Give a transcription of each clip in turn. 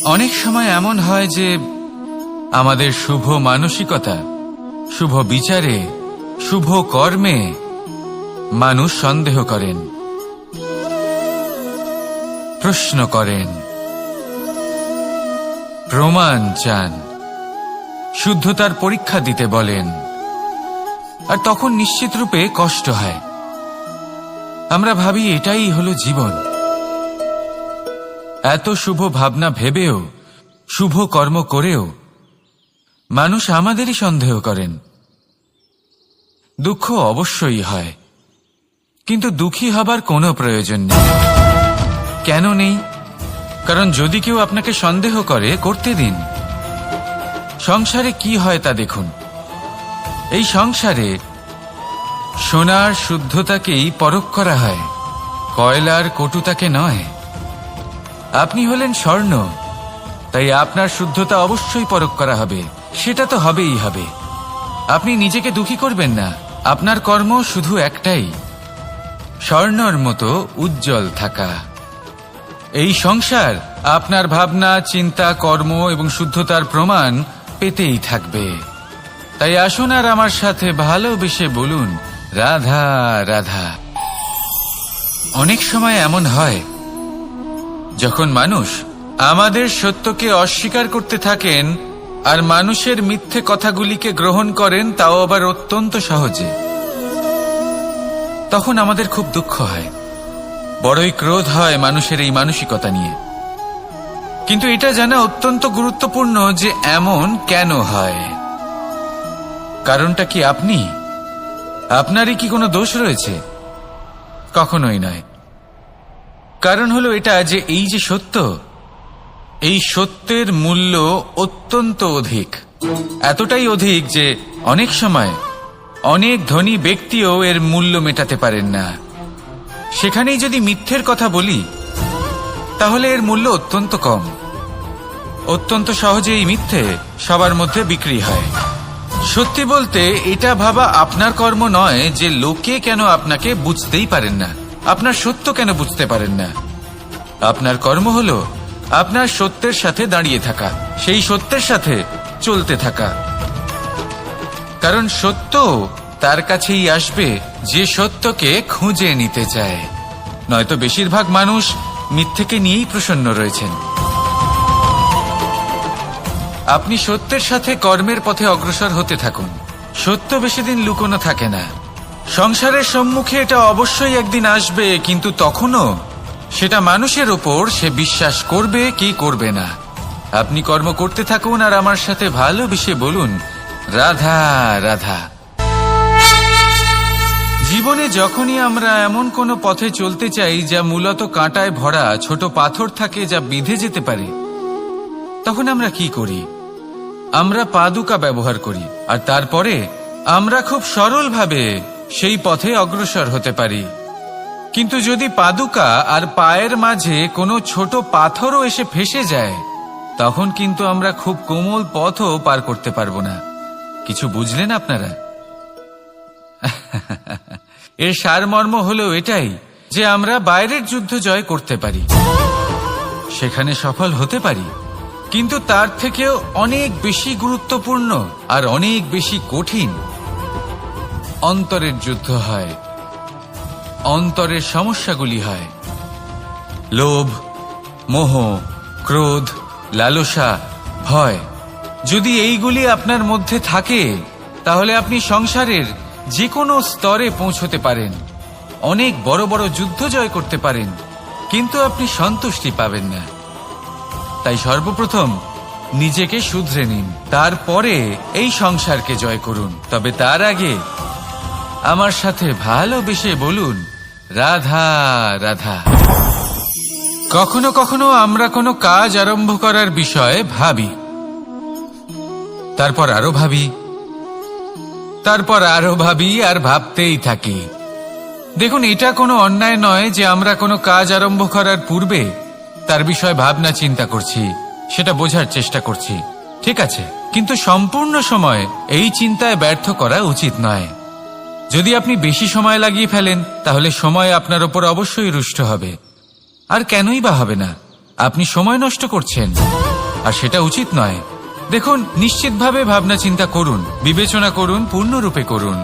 অনেক সময় এমন হয় যে আমাদের শুভ মানসিকতা, শুভ বিচারে, শুভ কর্মে মানুষ সন্দেহ করেন, প্রশ্ন করেন, প্রমাণ চান, শুদ্ধতার পরীক্ষা দিতে বলেন, আর তখন নিশ্চিত রূপে কষ্ট হয়। আমরা ভাবি এটাই হলো জীবন। এত শুভ ভাবনা ভেবেও, শুভ কর্ম করেও মানুষ আমাদেরই সন্দেহ করেন। দুঃখ অবশ্যই হয়, কিন্তু দুঃখী হবার কোনো প্রয়োজন নেই। কেন নেই? কারণ যদি কেউ আপনাকে সন্দেহ করে, করতে দিন। সংসারে কি হয় তা দেখুন। এই সংসারে সোনার শুদ্ধতাকেই পরখ করা হয়, কয়লার কটুতাকে নয়। আপনি হলেন স্বর্ণ, তাই আপনার শুদ্ধতা অবশ্যই পরখ করা হবে। সেটা তো হবেই হবে। আপনি নিজেকে দুঃখী করবেন না। আপনার কর্ম শুধু একটাই, স্বর্ণর মতো উজ্জ্বল থাকা। এই সংসার আপনার ভাবনা, চিন্তা, কর্ম এবং শুদ্ধতার প্রমাণ পেতেই থাকবে। তাই আসুন আর আমার সাথে ভালোবেসে বলুন, রাধা রাধা। অনেক সময় এমন হয় যখন মানুষ আমাদের সত্যকে অস্বীকার করতে থাকেন আর মানুষের মিথ্যে কথাগুলিকে গ্রহণ করেন, তাও আবার অত্যন্ত সহজে। তখন আমাদের খুব দুঃখ হয়, বড়ই ক্রোধ হয় মানুষের এই মানসিকতা নিয়ে। কিন্তু এটা জানা অত্যন্ত গুরুত্বপূর্ণ যে এমন কেন হয়। কারণটা কি আপনি? আপনারই কি কোনো দোষ রয়েছে? কখনোই নয়। কারণ হলো এটা যে এই যে সত্য, এই সত্যের মূল্য অত্যন্ত অধিক। এতটাই অধিক যে অনেক সময় অনেক ধনী ব্যক্তিও এর মূল্য মেটাতে পারেন না। সেখানেই যদি মিথ্যের কথা বলি, তাহলে এর মূল্য অত্যন্ত কম। অত্যন্ত সহজে এই মিথ্যে সবার মধ্যে বিক্রি হয়। সত্যি বলতে এটা ভাবা আপনার কর্ম নয় যে লোকে কেন আপনাকে বুঝতেই পারেন না, আপনার সত্য কেন বুঝতে পারেন না। আপনার কর্ম হলো আপনার সত্যের সাথে দাঁড়িয়ে থাকা, সেই সত্যের সাথে চলতে থাকা। কারণ সত্য তার কাছেই আসবে যে সত্যকে খুঁজে নিতে চায়। নয়তো বেশিরভাগ মানুষ মিথ্যেকে নিয়েই প্রসন্ন রয়েছেন। আপনি সত্যের সাথে কর্মের পথে অগ্রসর হতে থাকুন। সত্য বেশি দিন লুকোনো থাকে না। সংসারের সম্মুখে এটা অবশ্যই একদিন আসবে, কিন্তু তখনও সেটা মানুষের ওপর সে বিশ্বাস করবে কি করবে না। আপনি কর্ম করতে থাকুন আর আমার সাথে ভালোবেসে বলুন, রাধা রাধা। জীবনে যখনই আমরা এমন কোনো পথে চলতে চাই যা মূলত কাঁটায় ভরা, ছোট পাথর থাকে যা বিঁধে যেতে পারে, তখন আমরা কি করি? আমরা পাদুকা ব্যবহার করি, আর তারপরে আমরা খুব সরলভাবে সেই পথে অগ্রসর হতে পারি। কিন্তু যদি পাদুকা আর পায়ের মাঝে কোনো ছোট পাথরও এসে ফেসে যায়, তখন কিন্তু আমরা খুব কোমল পথও পার করতে পারবো না। কিছু বুঝলেন আপনারা? এর সারমর্ম হলো এটাই যে আমরা বাইরের যুদ্ধ জয় করতে পারি, সেখানে সফল হতে পারি, কিন্তু তার থেকেও অনেক বেশি গুরুত্বপূর্ণ আর অনেক বেশি কঠিন অন্তরের যুদ্ধ হয়। অন্তরের সমস্যাগুলি হয় লোভ, মোহ, ক্রোধ, লালসা, ভয়। যদি এইগুলি আপনার মধ্যে থাকে, তাহলে আপনি সংসারের যে কোনো স্তরে পৌঁছতে পারেন, অনেক বড় বড় যুদ্ধ জয় করতে পারেন, কিন্তু আপনি সন্তুষ্টি পাবেন না। তাই সর্বপ্রথম নিজেকে শুধরে নিন, তারপরে এই সংসারকে জয় করুন। তবে তার আগে আমার সাথে ভালোবেসে বলুন, রাধা রাধা। কখনো কখনো আমরা কোনো কাজ আরম্ভ করার বিষয়ে ভাবি, তারপর আরো ভাবি, তারপর আরো ভাবি, আর ভাবতেই থাকি। দেখুন, এটা কোনো অন্যায় নয় যে আমরা কোনো কাজ আরম্ভ করার পূর্বে তার বিষয়ে ভাবনা চিন্তা করছি, সেটা বোঝার চেষ্টা করছি, ঠিক আছে। কিন্তু সম্পূর্ণ সময় এই চিন্তায় ব্যর্থ করা উচিত নয়। যদি আপনি বেশি সময় লাগিয়ে ফেলেন, তাহলে সময় আপনার ওপর অবশ্যই রুষ্ট হবে। আর কেনই বা হবে না? আপনি সময় নষ্ট করছেন। আর সেটা উচিত নয়। দেখুন, নিশ্চিতভাবে ভাবনা চিন্তা করুন, বিবেচনা করুন, পূর্ণরূপে করুন,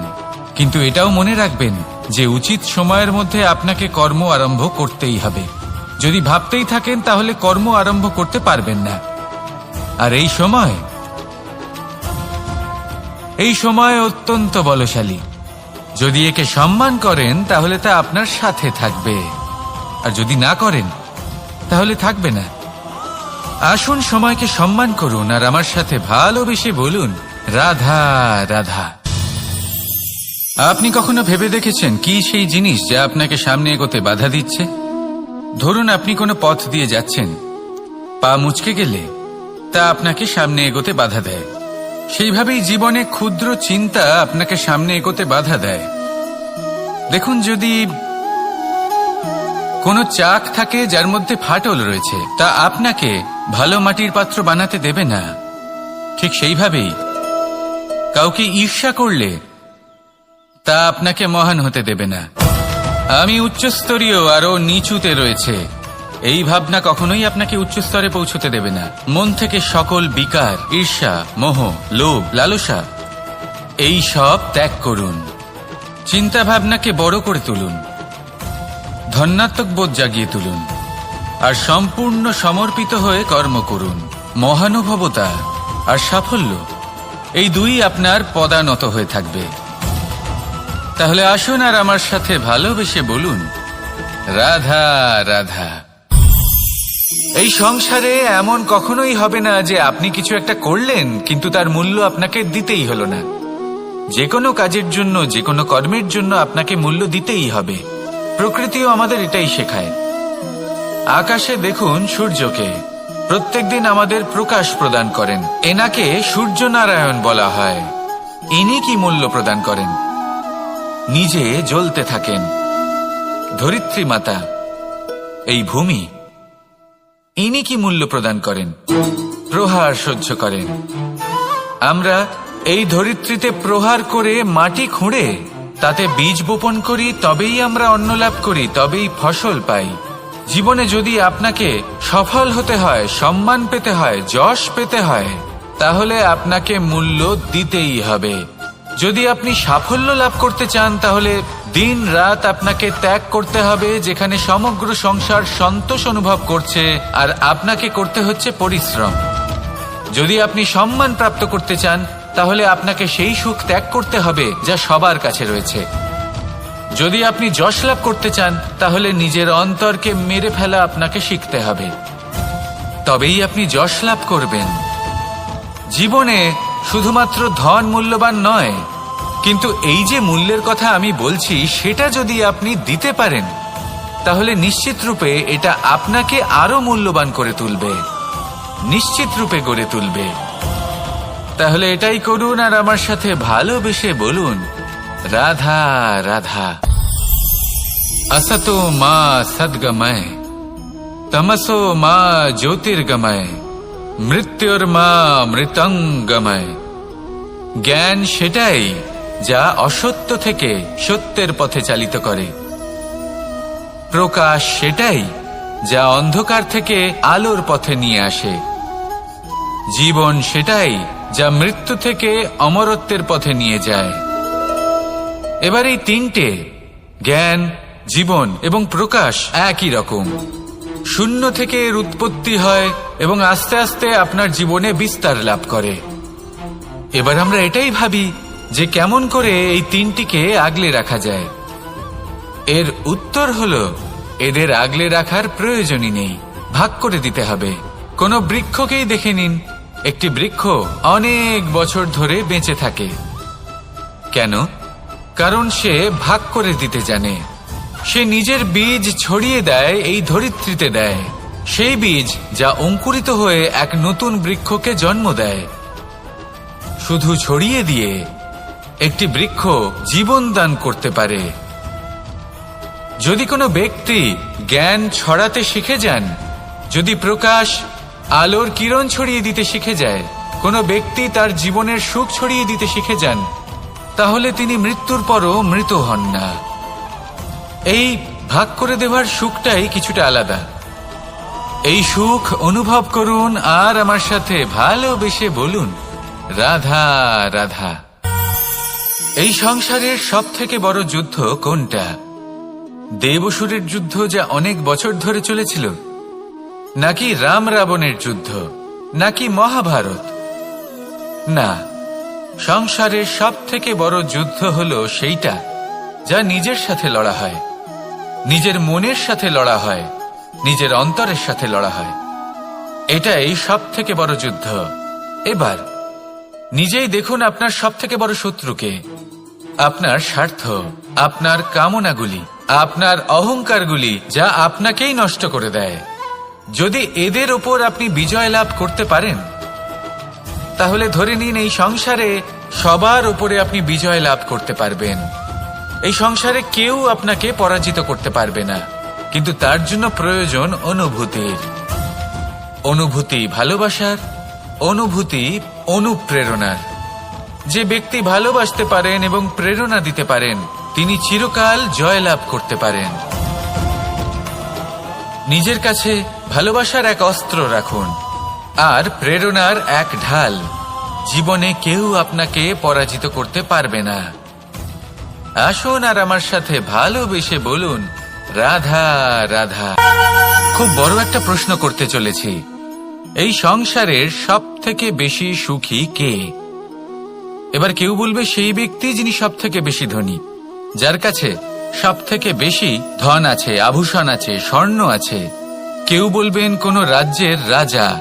কিন্তু এটাও মনে রাখবেন যে উচিত সময়ের মধ্যে আপনাকে কর্ম আরম্ভ করতেই হবে। যদি ভাবতেই থাকেন তাহলে কর্ম আরম্ভ করতে পারবেন না। আর এই সময় অত্যন্ত বলশালী। যদি একে সম্মান করেন তাহলে তা আপনার সাথে থাকবে, আর যদি না করেন তাহলে থাকবে না। আসুন সময়কে সম্মান করুন আর আমার সাথে ভালোবেসে বলুন, রাধা রাধা। আপনি কখনো ভেবে দেখেছেন কি সেই জিনিস যা আপনাকে সামনে এগোতে বাধা দিচ্ছে? ধরুন আপনি কোনো পথ দিয়ে যাচ্ছেন, পা মুচকে গেলে তা আপনাকে সামনে এগোতে বাধা দেয়। সেইভাবেই জীবনে ক্ষুদ্র চিন্তা আপনাকে সামনে এগোতে বাধা দেয়। দেখুন, যদি কোনো চাক থাকে যার মধ্যে ফাটল রয়েছে, তা আপনাকে ভালো মাটির পাত্র বানাতে দেবে না। ঠিক সেইভাবেই কাউকে ঈর্ষা করলে তা আপনাকে মহান হতে দেবে না। আমি উচ্চস্তরীয় আরো নিচুতে রয়েছে, এই ভাবনা কখনোই আপনাকে উচ্চ স্তরে পৌঁছতে দেবে না। মন থেকে সকল বিকার, ঈর্ষা, মোহ, লোভ, লালসা এই সব ত্যাগ করুন। চিন্তা ভাবনাকে বড় করে তুলুন, ধন্যাত্মক বোধ জাগিয়ে তুলুন, আর সম্পূর্ণ সমর্পিত হয়ে কর্ম করুন। মহানুভবতা আর সাফল্য এই দুই আপনার পদানত হয়ে থাকবে। তাহলে আসুন আর আমার সাথে ভালোবেসে বলুন, রাধা রাধা। এই সংসারে এমন কখনোই হবে না যে আপনি কিছু একটা করলেন কিন্তু তার মূল্য আপনাকে দিতেই হলো না। যে কোনো কাজের জন্য, যে কোনো কর্মের জন্য আপনাকে মূল্য দিতেই হবে। প্রকৃতিও আমাদের এটাই শেখায়। আকাশে দেখুন সূর্যকে, প্রত্যেকদিন আমাদের প্রকাশ প্রদান করেন। এনাকে সূর্য নারায়ণ বলা হয়। ইনি কি মূল্য প্রদান করেন? নিজে জ্বলতে থাকেন। ধরিত্রী মাতা, এই ভূমি, ইনি কি মূল্য প্রদান করেন? প্রহার সহ্য করেন। আমরা এই ধরিত্রীতে প্রহার করে মাটি খুঁড়ে তাতে বীজ বপন করি, তবেই আমরা অন্ন লাভ করি, তবেই ফসল পাই। জীবনে যদি আপনাকে সফল হতে হয়, সম্মান পেতে হয়, যশ পেতে হয়, তাহলে আপনাকে মূল্য দিতেই হবে। যদি আপনি সাফল্য লাভ করতে চান তাহলে দিন রাত আপনাকে ত্যাগ করতে হবে, যেখানে সমগ্র সংসার সন্তোষ অনুভব করছে আর আপনাকে করতে হচ্ছে পরিশ্রম। যদি আপনি সম্মান প্রাপ্ত করতে চান তাহলে আপনাকে সেই সুখ ত্যাগ করতে হবে যা সবার কাছে রয়েছে। যদি আপনি যশ লাভ করতে চান তাহলে নিজের অন্তরকে মেরে ফেলা আপনাকে শিখতে হবে, তবেই আপনি যশ লাভ করবেন। জীবনে শুধুমাত্র ধন মূল্যবান নয়, কিন্তু এই যে মূল্যের কথা আমি বলছি সেটা যদি আপনি দিতে পারেন তাহলে নিশ্চিত রূপে এটা আপনাকে আরো মূল্যবান করে তুলবে, নিশ্চিত রূপে গড়ে তুলবে। তাহলে এটাই করুন আর আমার সাথে ভালোবেসে বলুন, রাধা রাধা। असतो मा सद्गमय, तमसो मा ज्योतिर्गमय, মৃত্যুর্মা মৃতঙ্গময়। জ্ঞান সেটাই যা অসত্য থেকে সত্যের পথে চালিত করে। প্রকাশ সেটাই যা অন্ধকার থেকে আলোর পথে নিয়ে আসে। জীবন সেটাই যা মৃত্যু থেকে অমরত্বের পথে নিয়ে যায়। এবার এই তিনটে, জ্ঞান, জীবন এবং প্রকাশ, একই রকম। শূন্য থেকে এর উৎপত্তি হয় এবং আস্তে আস্তে আপনার জীবনে বিস্তার লাভ করে। এবার আমরা এটাই ভাবি যে কেমন করে এই তিনটিকে আগলে রাখা যায়। এর উত্তর হলো, এদের আগলে রাখার প্রয়োজনই নেই, ভাগ করে দিতে হবে। কোনো বৃক্ষকেই দেখে নিন, একটি বৃক্ষ অনেক বছর ধরে বেঁচে থাকে। কেন? কারণ সে ভাগ করে দিতে জানে। সে নিজের বীজ ছড়িয়ে দেয়, এই ধরিত্রীতে দেয়, সেই বীজ যা অঙ্কুরিত হয়ে এক নতুন বৃক্ষকে জন্ম দেয়। শুধু ছড়িয়ে দিয়ে একটি বৃক্ষ জীবন দান করতে পারে। যদি কোনো ব্যক্তি জ্ঞান ছড়াতে শিখে যান, যদি প্রকাশ, আলোর কিরণ ছড়িয়ে দিতে শিখে যায়, কোনো ব্যক্তি তার জীবনের সুখ ছড়িয়ে দিতে শিখে যান, তাহলে তিনি মৃত্যুর পরও মৃত হন না। এই ভাগ করে দেওয়ার সুখটাই কিছুটা আলাদা। এই সুখ অনুভব করুন আর আমার সাথে ভালোবেসে বলুন, রাধা রাধা। এই সংসারের সব থেকে বড় যুদ্ধ কোনটা? দেব-অসুরের যুদ্ধ, যা অনেক বছর ধরে চলেছিল, নাকি রাম রাবণের যুদ্ধ, নাকি মহাভারত? না, সংসারের সব থেকে বড় যুদ্ধ হলো সেইটা যা নিজের সাথে লড়া হয়, নিজের মনের সাথে লড়া হয়, নিজের অন্তরের সাথে লড়া হয়। এটাই সব থেকে বড় যুদ্ধ। এবার নিজেই দেখুন আপনার সব থেকে বড় শত্রুকে। আপনার স্বার্থ, আপনার কামনাগুলি, আপনার অহংকারগুলি, যা আপনাকেই নষ্ট করে দেয়। যদি এদের ওপর আপনি বিজয় লাভ করতে পারেন, তাহলে ধরে নিন এই সংসারে সবার উপরে আপনি বিজয় লাভ করতে পারবেন। এই সংসারে কেউ আপনাকে পরাজিত করতে পারবে না। কিন্তু তার জন্য প্রয়োজন অনুভূতির। অনুভূতি ভালোবাসার, অনুভূতি অনুপ্রেরণার। যে ব্যক্তি ভালোবাসতে পারেন এবং প্রেরণা দিতে পারেন, তিনি চিরকাল জয়লাভ করতে পারেন। নিজের কাছে ভালোবাসার এক অস্ত্র রাখুন আর প্রেরণার এক ঢাল। জীবনে কেউ আপনাকে পরাজিত করতে পারবে না। আসুন আর আমার সাথে ভালোবেসে বলুন, রাধা রাধা। খুব বড় একটা প্রশ্ন করতে চলেছি। এই সংসারের সব থেকে বেশি সুখী কে? এবার কেউ বলবে সেই ব্যক্তি যিনি সব থেকে বেশি ধনী, যার কাছে সব থেকে বেশি ধন আছে, আভূষণ আছে, স্বর্ণ আছে। কেউ বলবেন কোন রাজ্যের রাজা,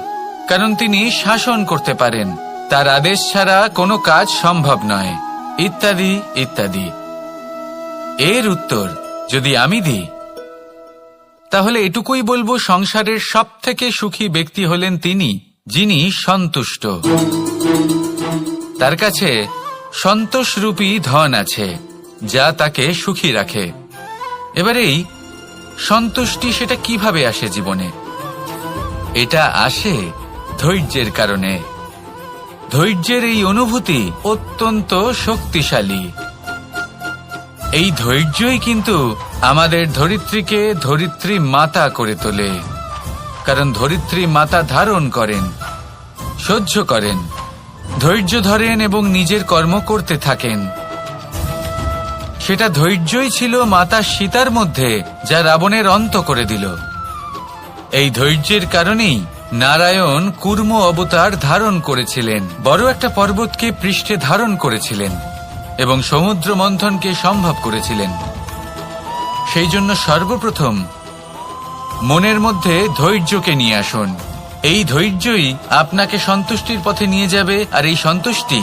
কারণ তিনি শাসন করতে পারেন, তার আদেশ ছাড়া কোনো কাজ সম্ভব নয়, ইত্যাদি ইত্যাদি। এর উত্তর যদি আমি দিই, তাহলে এটুকুই বলবো, সংসারের সব থেকে সুখী ব্যক্তি হলেন তিনি যিনি সন্তুষ্ট। তার কাছে সন্তোষরূপী ধন আছে, যা তাকে সুখী রাখে। এবার এই সন্তুষ্টি, সেটা কিভাবে আসে জীবনে? এটা আসে ধৈর্যের কারণে। ধৈর্যের এই অনুভূতি অত্যন্ত শক্তিশালী। এই ধৈর্যই কিন্তু আমাদের ধরিত্রীকে ধরিত্রী মাতা করে তোলে। কারণ ধরিত্রী মাতা ধারণ করেন, সহ্য করেন, ধৈর্য ধরেন এবং নিজের কর্ম করতে থাকেন। সেটা ধৈর্যই ছিল মাতা সীতার মধ্যে, যা রাবণের অন্ত করে দিল। এই ধৈর্যের কারণেই নারায়ণ কুর্ম অবতার ধারণ করেছিলেন, বড় একটা পর্বতকে পৃষ্ঠে ধারণ করেছিলেন এবং সমুদ্র মন্থনকে সম্ভব করেছিলেন। সেই জন্য সর্বপ্রথম মনের মধ্যে ধৈর্যকে নিয়ে আসুন। এই ধৈর্যই আপনাকে সন্তুষ্টির পথে নিয়ে যাবে, আর এই সন্তুষ্টি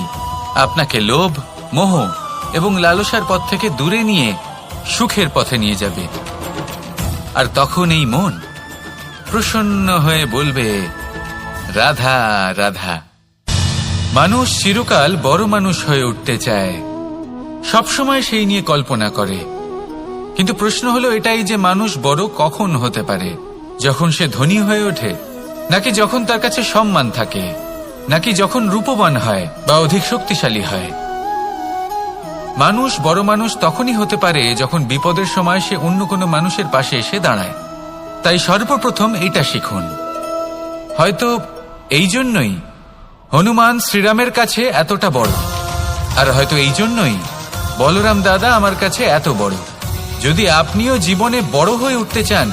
আপনাকে লোভ, মোহ এবং লালসার পথ থেকে দূরে নিয়ে সুখের পথে নিয়ে যাবে। আর তখন এই মন প্রসন্ন হয়ে বলবে, রাধা রাধা। মানুষ চিরকাল বড় মানুষ হয়ে উঠতে চায়, সবসময় সেই নিয়ে কল্পনা করে। কিন্তু প্রশ্ন হলো এটাই যে মানুষ বড় কখন হতে পারে? যখন সে ধনী হয়ে ওঠে, নাকি যখন তার কাছে সম্মান থাকে, নাকি যখন রূপবান হয় বা অধিক শক্তিশালী হয়? মানুষ বড় মানুষ তখনই হতে পারে যখন বিপদের সময় সে অন্য কোনো মানুষের পাশে এসে দাঁড়ায়। তাই সর্বপ্রথম এটা শিখুন। হয়তো এই জন্যই হনুমান শ্রীরামের কাছে এতটা বড়, আর হয়তো এই জন্যই বলরাম দাদা আমার কাছে এত বড়। যদি আপনিও জীবনে বড় হয়ে উঠতে চান,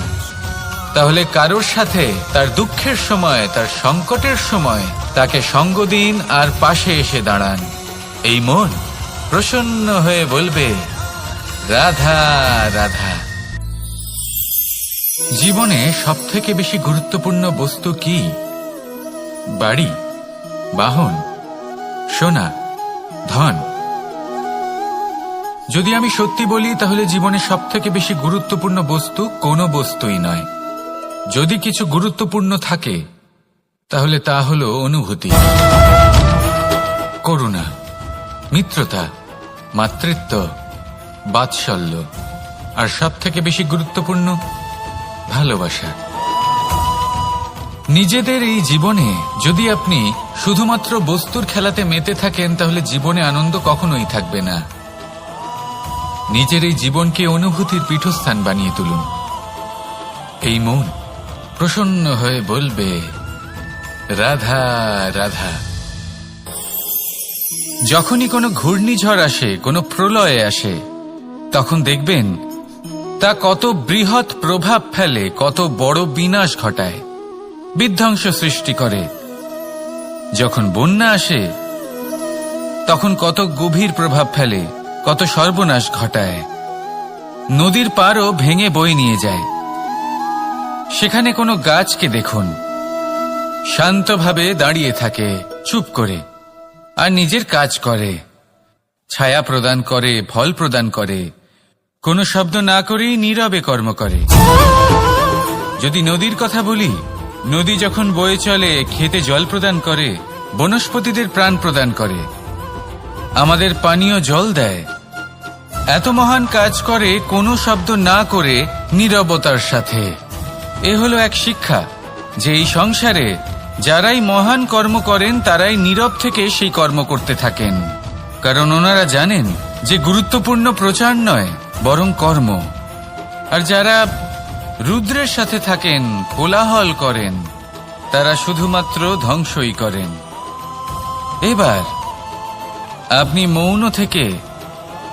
তাহলে কারোর সাথে তার দুঃখের সময়, তার সংকটের সময় তাকে সঙ্গ দিন আর পাশে এসে দাঁড়ান। এই মন প্রসন্ন হয়ে বলবে, রাধা রাধা। জীবনে সবথেকে বেশি গুরুত্বপূর্ণ বস্তু কি? বাড়ি, বাহন, সোনা, ধন। যদি আমি সত্যি বলি, তাহলে জীবনে সবথেকে বেশি গুরুত্বপূর্ণ বস্তু কোনো বস্তুই নয়। যদি কিছু গুরুত্বপূর্ণ থাকে, তাহলে তা হলো অনুভূতি, করুণা, মিত্রতা, মাতৃত্ব, বাৎসল্য, আর সবথেকে বেশি গুরুত্বপূর্ণ ভালোবাসা। নিজেদের এই জীবনে যদি আপনি শুধুমাত্র বস্তুর খেলাতে মেতে থাকেন, তাহলে জীবনে আনন্দ কখনোই থাকবে না। নিজের এই জীবনকে অনুভূতির পীঠস্থান বানিয়ে তুলুন। এই মন প্রসন্ন হয়ে বলবে, রাধা রাধা। যখনই কোনো ঘূর্ণিঝড় আসে, কোনো প্রলয় আসে, তখন দেখবেন তা কত বৃহৎ প্রভাব ফেলে, কত বড় বিনাশ ঘটায়, বিধ্বংস সৃষ্টি করে। যখন বন্যা আসে তখন কত গভীর প্রভাব ফেলে, কত সর্বনাশ ঘটায়। নদীর পাড়ও ভেঙে বয়ে নিয়ে যায়। সেখানে কোনো গাছকে দেখুন, শান্তভাবে দাঁড়িয়ে থাকে, চুপ করে, আর নিজের কাজ করে, ছায়া প্রদান করে, ফল প্রদান করে, কোনো শব্দ না করেই নীরবে কর্ম করে। যদি নদীর কথা বলি, নদী যখন বয়ে চলে খেতে জল প্রদান করে, বনস্পতিদের প্রাণ প্রদান করে, আমাদের পানীয় জল দেয়। এত মহান কাজ করে কোনো শব্দ না করে, নীরবতার সাথে। এ হলো এক শিক্ষা যে এই সংসারে যারাই মহান কর্ম করেন তারাই নীরব থেকে সেই কর্ম করতে থাকেন, কারণ ওনারা জানেন যে গুরুত্বপূর্ণ প্রচার নয় বরং কর্ম। আর যারা রুদ্রের সাথে থাকেন, কোলাহল করেন, তারা শুধুমাত্র ধ্বংসই করেন। এবার আপনি মৌন থেকে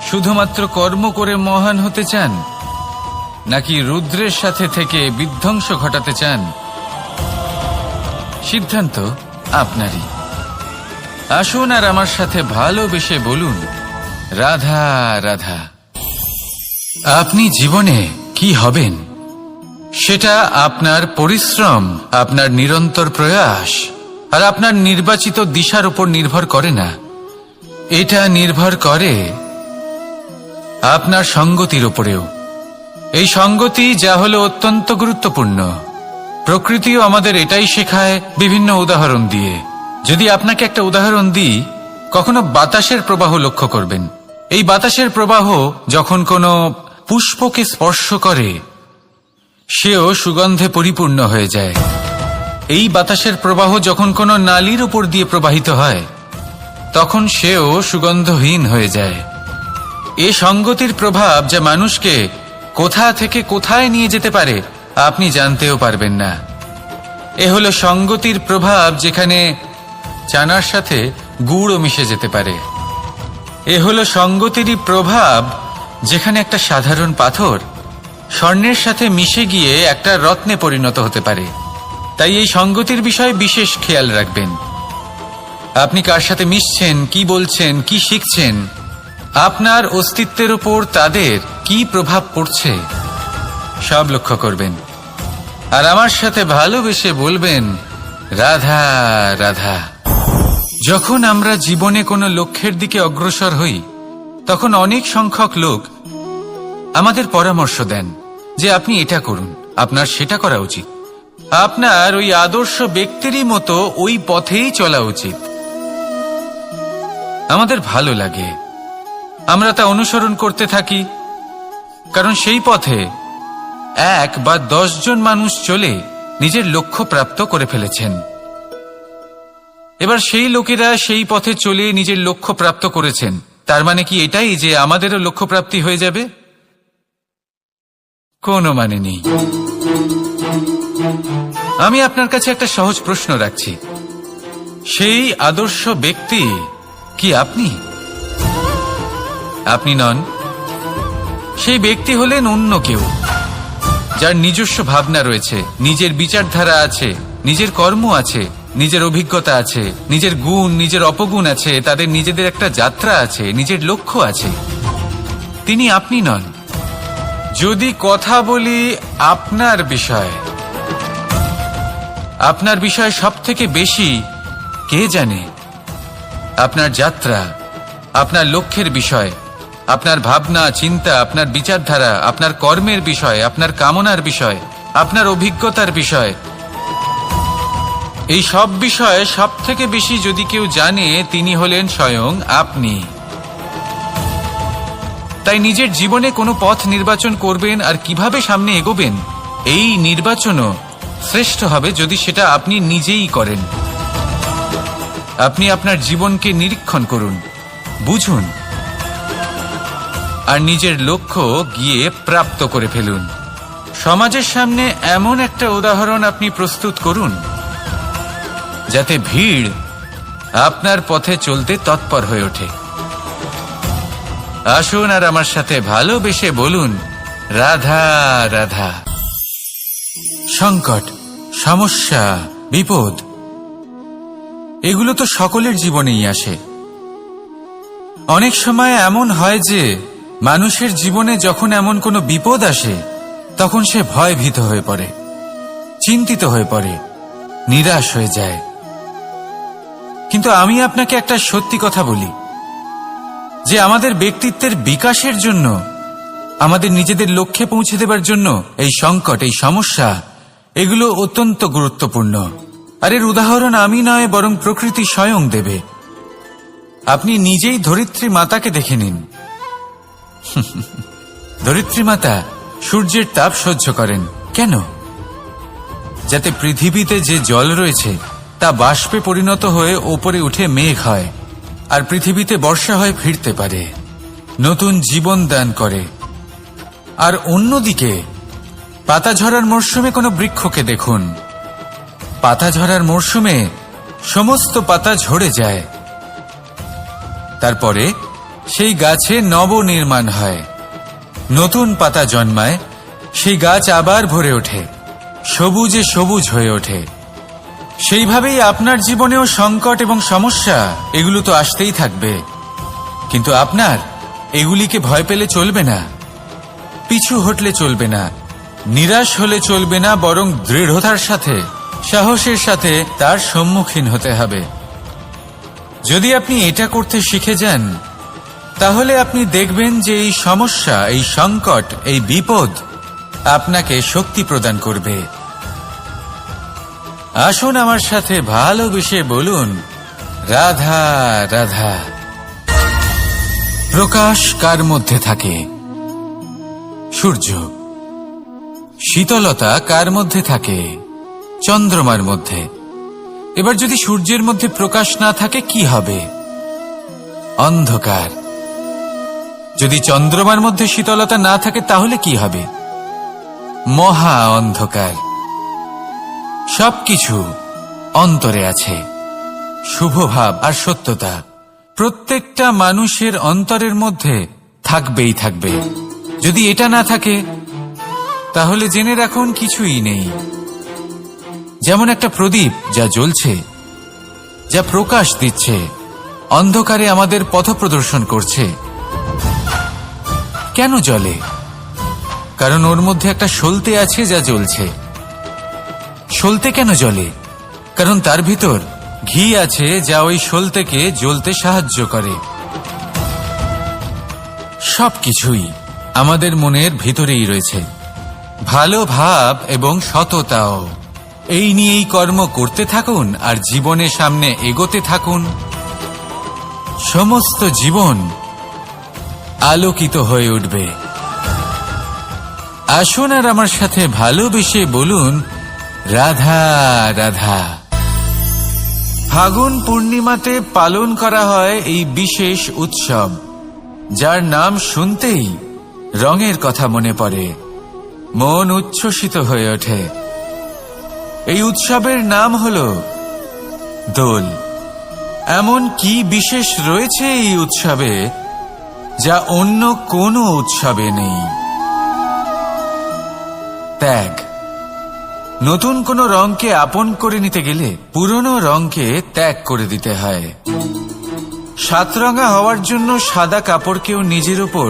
শুধুমাত্র কর্ম করে মহান হতে চান, নাকি রুদ্রের সাথে থেকে বিধ্বংস ঘটাতে চান? সিদ্ধান্ত আপনারই। আসুন আর আমার সাথে ভালোবেসে বলুন, রাধা রাধা। আপনি জীবনে কি হবেন সেটা আপনার পরিশ্রম, আপনার নিরন্তর প্রয়াস আর আপনার নির্বাচিত দিশার উপর নির্ভর করে না। এটা নির্ভর করে আপনার সঙ্গতির উপরেও। এই সঙ্গতি যা হলো অত্যন্ত গুরুত্বপূর্ণ। প্রকৃতিও আমাদের এটাই শেখায় বিভিন্ন উদাহরণ দিয়ে। যদি আপনাকে একটা উদাহরণ দিই, কখনো বাতাসের প্রবাহ লক্ষ্য করবেন। এই বাতাসের প্রবাহ যখন কোনো পুষ্পকে স্পর্শ করে, সেও সুগন্ধে পরিপূর্ণ হয়ে যায়। এই বাতাসের প্রবাহ যখন কোনো নালীর উপর দিয়ে প্রবাহিত হয়, তখন সেও সুগন্ধহীন হয়ে যায়। এ সঙ্গতির প্রভাব যা মানুষকে কোথা থেকে কোথায় নিয়ে যেতে পারে আপনি জানতেও পারবেন না। এ হলো সঙ্গতির প্রভাব, যেখানে চানার সাথে গুড়ও মিশে যেতে পারে। এ হলো সঙ্গতিরই প্রভাব, যেখানে একটা সাধারণ পাথর স্বর্ণের সাথে মিশে গিয়ে একটা রত্নে পরিণত হতে পারে। তাই এই সঙ্গতির বিষয়ে বিশেষ খেয়াল রাখবেন। আপনি কার সাথে মিশছেন, কি বলছেন, কি শিখছেন, আপনার অস্তিত্বের উপর তাদের কি প্রভাব পড়ছে সব লক্ষ্য করবেন। আর আমার সাথে ভালোবেসে বলবেন, রাধা রাধা। যখন আমরা জীবনে কোনো লক্ষ্যের দিকে অগ্রসর হই, তখন অনেক সংখ্যক লোক আমাদের পরামর্শ দেন যে আপনি এটা করুন, আপনার সেটা করা উচিত, আপনার ওই আদর্শ ব্যক্তিরই মতো ওই পথেই চলা উচিত। আমাদের ভালো লাগে, আমরা তা অনুসরণ করতে থাকি, কারণ সেই পথে 1 বা 10 জন মানুষ চলে নিজের লক্ষ্য প্রাপ্ত করে ফেলেছেন। এবার সেই লোকেরা সেই পথে চলে নিজের লক্ষ্য প্রাপ্ত করেছেন, তার মানে কি এটাই যে আমাদেরও লক্ষ্য প্রাপ্তি হয়ে যাবে? কোনো মানে নেই। আমি আপনার কাছে একটা সহজ প্রশ্ন রাখছি, সেই আদর্শ ব্যক্তি কি আপনি? আপনি নন। সেই ব্যক্তি হলেন অন্য কেউ, যার নিজস্ব ভাবনা রয়েছে, নিজের বিচারধারা আছে, নিজের কর্ম আছে, নিজের অভিজ্ঞতা আছে, নিজের গুণ, নিজের অপগুণ আছে, তাদের নিজেদের একটা যাত্রা আছে, নিজের লক্ষ্য আছে। তিনি আপনি নন। যদি কথা বলি আপনার বিষয়ে, আপনার বিষয়ে সব থেকে বেশি কে জানে? আপনার যাত্রা, আপনার লক্ষ্যের বিষয়, আপনার ভাবনা চিন্তা, আপনার বিচারধারা, আপনার কর্মের বিষয়, আপনার কামনার বিষয়, আপনার অভিজ্ঞতার বিষয়, এই সব বিষয়ে সব থেকে বেশি যদি কেউ জানে, তিনি হলেন স্বয়ং আপনি। তাই নিজের জীবনে কোনো পথ নির্বাচন করবেন আর কিভাবে সামনে এগোবেন, এই নির্বাচনও শ্রেষ্ঠ হবে যদি সেটা আপনি নিজেই করেন। আপনি আপনার জীবনকে নিরীক্ষণ করুন, বুঝুন, আর নিজের লক্ষ্য গিয়ে প্রাপ্ত করে ফেলুন। সমাজের সামনে এমন একটা উদাহরণ আপনি প্রস্তুত করুন যাতে ভিড় আপনার পথে চলতে তৎপর হয়ে ওঠে। আসুন আর আমার সাথে ভালোবেসে বলুন, রাধা রাধা। সংকট, সমস্যা, বিপদ এগুলো তো সকলের জীবনেই আসে। অনেক সময় এমন হয় যে মানুষের জীবনে যখন এমন কোনো বিপদ আসে তখন সে ভয়ভীত হয়ে পড়ে, চিন্তিত হয়ে পড়ে, নিরাশ হয়ে যায়। কিন্তু আমি আপনাকে একটা সত্যি কথা বলি যে আমাদের ব্যক্তিত্বের বিকাশের জন্য, আমাদের নিজেদের লক্ষ্যে পৌঁছে দেবার জন্য এই সংকট, এই সমস্যা এগুলো অত্যন্ত গুরুত্বপূর্ণ। আর এর উদাহরণ আমি নয়, বরং প্রকৃতি স্বয়ং দেবে। আপনি নিজেই ধরিত্রী মাতাকে দেখে নিন। ধরিত্রী মাতা সূর্যের তাপ সহ্য করেন কেন? যাতে পৃথিবীতে যে জল রয়েছে তা বাষ্পে পরিণত হয়ে ওপরে উঠে মেঘ হয়, আর পৃথিবীতে বর্ষা হয়ে ফিরতে পারে, নতুন জীবন দান করে। আর অন্যদিকে পাতা ঝরার মরশুমে কোনো বৃক্ষকে দেখুন, পাতা ঝরার মরশুমে সমস্ত পাতা ঝরে যায়, তারপরে সেই গাছে নবনির্মাণ হয়, নতুন পাতা জন্মায়, সেই গাছ আবার ভরে ওঠে, সবুজে সবুজ হয়ে ওঠে। সেইভাবেই আপনার জীবনেও সংকট এবং সমস্যা এগুলো তো আসতেই থাকবে, কিন্তু আপনার এগুলিকে ভয় পেলে চলবে না, পিছু হটলে চলবে না, নিরাশ হলে চলবে না, বরং দৃঢ়তার সাথে, সাহসের সাথে তার সম্মুখীন হতে হবে। যদি আপনি এটা করতে শিখে যান তাহলে আপনি দেখবেন যে এই সমস্যা, এই সংকট, এই বিপদ আপনাকে শক্তি প্রদান করবে। আসুন আমার সাথে ভালোবেসে বলুন, রাধা রাধা। প্রকাশ কার মধ্যে থাকে? সূর্য। শীতলতা কার মধ্যে থাকে? চন্দ্রমার মধ্যে। এবার যদি সূর্যের মধ্যে প্রকাশ না থাকে কি হবে? অন্ধকার। যদি চন্দ্রমার মধ্যে শীতলতা না থাকে তাহলে কি হবে? মহা অন্ধকার। সবকিছু অন্তরে আছে, শুভভাব আর সত্যতা প্রত্যেকটা মানুষের অন্তরের মধ্যে থাকবেই থাকবে। যদি এটা না থাকে তাহলে জেনে রাখুন কিছুই নেই। যেমন একটা প্রদীপ যা জ্বলছে, যা প্রকাশ দিচ্ছে, অন্ধকারে আমাদের পথ প্রদর্শন করছে। কেন জ্বলে? কারণ ওর মধ্যে একটা সলতে আছে যা জ্বলছে। সলতে কেন জ্বলে? কারণ তার ভিতর ঘি আছে যা ওই সলতেকে জ্বলতে সাহায্য করে। সবকিছুই আমাদের মনের ভিতরেই রয়েছে, ভালো ভাব এবং সততাও। এই নিয়েই কর্ম করতে থাকুন আর জীবনের সামনে এগোতে থাকুন। সমস্ত জীবন আলোকিত হয়ে উঠবে। আসুন আর আমার সাথে ভালোবেসে বলুন, রাধা রাধা। ফাগুন পূর্ণিমাতে পালন করা হয় এই বিশেষ উৎসব, যার নাম শুনতেই রঙের কথা মনে পড়ে, মন উচ্ছ্বসিত হয়ে ওঠে। এই উৎসবের নাম হল দোল। এমন কি বিশেষ রয়েছে এই উৎসবে যা অন্য কোনো উৎসবে নেই? ত্যাগ। নতুন কোনো রঙকে আপন করে নিতে গেলে পুরনো রঙকে ত্যাগ করে দিতে হয়। সাতরঙা হওয়ার জন্য সাদা কাপড়কেও নিজের উপর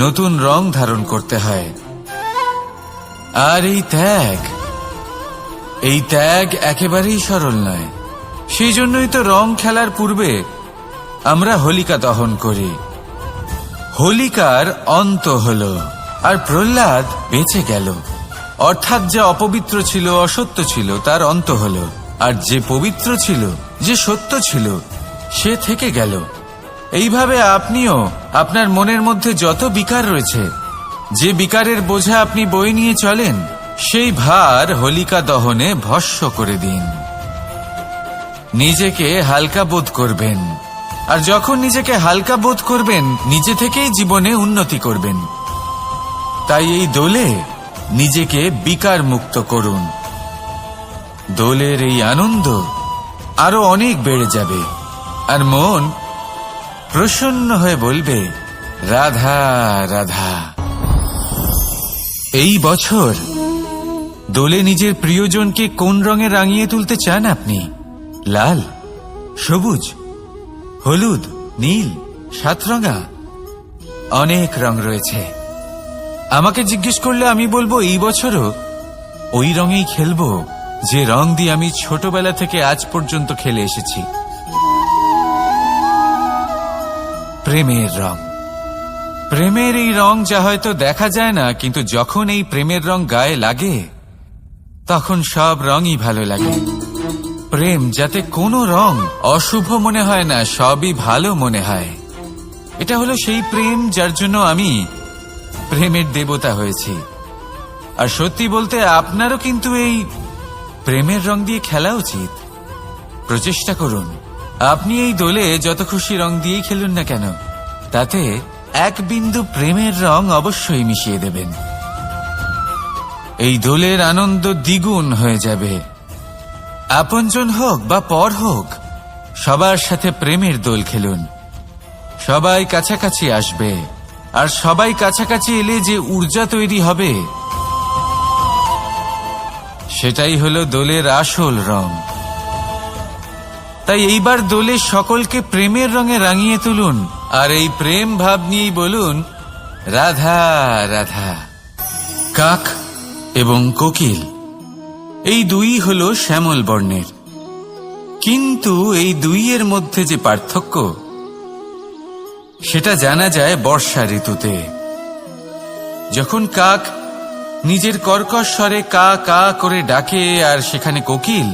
নতুন রং ধারণ করতে হয়। আর এই ত্যাগ একেবারেই সরল নয়। সেই জন্যই তো রং খেলার পূর্বে আমরা হোলিকা দহন করি। হোলিকার অন্ত হল, আর প্রহ্লাদ বেঁচে গেল। অর্থাৎ যা অপবিত্র ছিল, অসত্য ছিল, তার অন্ত হল, আর যে পবিত্র ছিল, যে সত্য ছিল, সে থেকে গেল। এইভাবে আপনিও আপনার মনের মধ্যে যত বিকার রয়েছে, যে বিকারের বোঝা আপনি বয়ে নিয়ে চলেন, সেই ভার হোলিকা দহনে ভস্ম করে দিন। নিজেকে হালকা বোধ করবেন, আর যখন নিজেকে হালকা বোধ করবেন, নিজে থেকেই জীবনে উন্নতি করবেন। তাই এই দোলে নিজেকে বিকার মুক্ত করুন। দোলের এই আনন্দ আরো অনেক বেড়ে যাবে, আর মন প্রসন্ন হয়ে বলবে, রাধা রাধা। এই বছর দোলে নিজের প্রিয়জনকে কোন রঙে রাঙিয়ে তুলতে চান আপনি? লাল, সবুজ, হলুদ, নীল, সাতরঙা, অনেক রং রয়েছে। আমাকে জিজ্ঞেস করলে আমি বলবো এই বছরও ওই রঙেই খেলবো যে রং দিয়ে আমি ছোটবেলা থেকে আজ পর্যন্ত খেলে এসেছি, প্রেমের রং। প্রেমের এই রং যা হয়তো দেখা যায় না, কিন্তু যখন এই প্রেমের রং গায়ে লাগে তখন সব রঙই ভালো লাগে। প্রেম যাতে কোনো রং অশুভ মনে হয় না, সবই ভালো মনে হয়। এটা হলো সেই প্রেম যার জন্য আমি প্রেমের দেবতা হয়েছি। আর সত্যি বলতে আপনারও কিন্তু এই প্রেমের রং দিয়ে খেলা উচিত। প্রচেষ্টা করুন, আপনি এই দোলে যত খুশি রং দিয়েই খেলুন না কেন, তাতে এক বিন্দু প্রেমের রং অবশ্যই মিশিয়ে দেবেন। এই দোলের আনন্দ দ্বিগুণ হয়ে যাবে। আপনজন হোক বা পর হোক, সবার সাথে প্রেমের দোল খেলুন। সবাই কাছাকাছি আসবে, আর সবাই কাছাকাছি এলে যে ঊর্জা তৈরি হবে সেটাই হলো দোলের আসল রং। তাই এইবার দোলে সকলকে প্রেমের রঙে রাঙিয়ে তুলুন, আর এই প্রেম ভাব নিয়েই বলুন, রাধা রাধা। কাক এবং কোকিল এই দুই হলো শ্যামল বর্ণের, কিন্তু এই দুইয়ের মধ্যে যে পার্থক্য সেটা জানা যায় বর্ষা ঋতুতে। যখন কাক নিজের কর্কশ স্বরে কা কা করে ডাকে, আর সেখানে কোকিল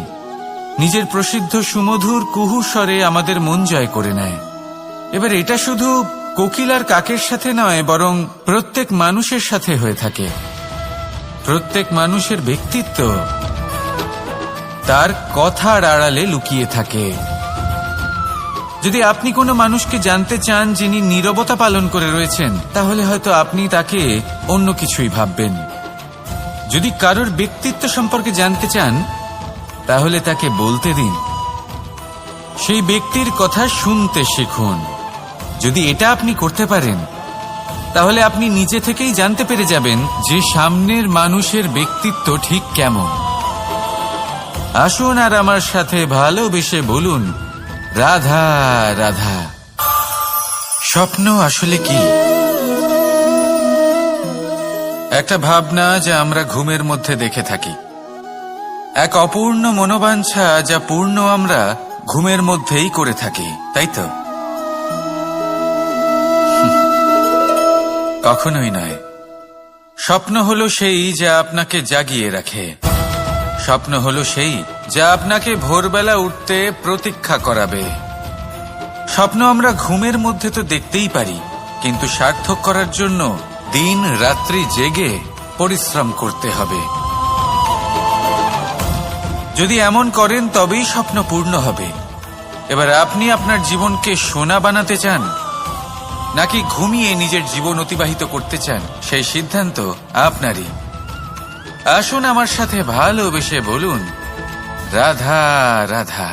নিজের প্রসিদ্ধ সুমধুর কুহু স্বরে আমাদের মন জয় করে নেয়। এবার এটা শুধু কোকিল আর কাকের সাথে নয়, বরং প্রত্যেক মানুষের সাথে হয়ে থাকে। প্রত্যেক মানুষের ব্যক্তিত্ব তার কথার আড়ালে লুকিয়ে থাকে। যদি আপনি কোনো মানুষকে জানতে চান যিনি নীরবতা পালন করে রয়েছেন, তাহলে হয়তো আপনি তাকে অন্য কিছুই ভাববেন। যদি কারোর ব্যক্তিত্ব সম্পর্কে জানতে চান, তাহলে তাকে বলতে দিন। সেই ব্যক্তির কথা শুনতে শিখুন। যদি এটা আপনি করতে পারেন, তাহলে আপনি নিজে থেকেই জানতে পেরে যাবেন যে সামনের মানুষের ব্যক্তিত্ব ঠিক কেমন। আসুন আর আমার সাথে ভালোবেসে বলুন, রাধা রাধা। স্বপ্ন আসলে কি? একটা ভাবনা যা আমরা ঘুমের মধ্যে দেখে থাকি, এক অপূর্ণ মনোবাঞ্ছা যা পূর্ণ আমরা ঘুমের মধ্যেই করে থাকি, তাই তো? কখনোই নয়। স্বপ্ন হলো সেই যা আপনাকে জাগিয়ে রাখে। স্বপ্ন হলো সেই যা আপনাকে ভোরবেলা উঠতে প্রতীক্ষা করাবে। স্বপ্ন আমরা ঘুমের মধ্যে তো দেখতেই পারি, কিন্তু সার্থক করার জন্য দিন রাত্রি জেগে পরিশ্রম করতে হবে। যদি এমন করেন তবেই স্বপ্ন পূর্ণ হবে। এবার আপনি আপনার জীবনকে সোনা বানাতে চান, নাকি ঘুমিয়ে নিজের জীবন অতিবাহিত করতে চান, সেই সিদ্ধান্ত আপনারই। আসুন আমার সাথে ভালোবেসে বলুন, রাধা রাধা।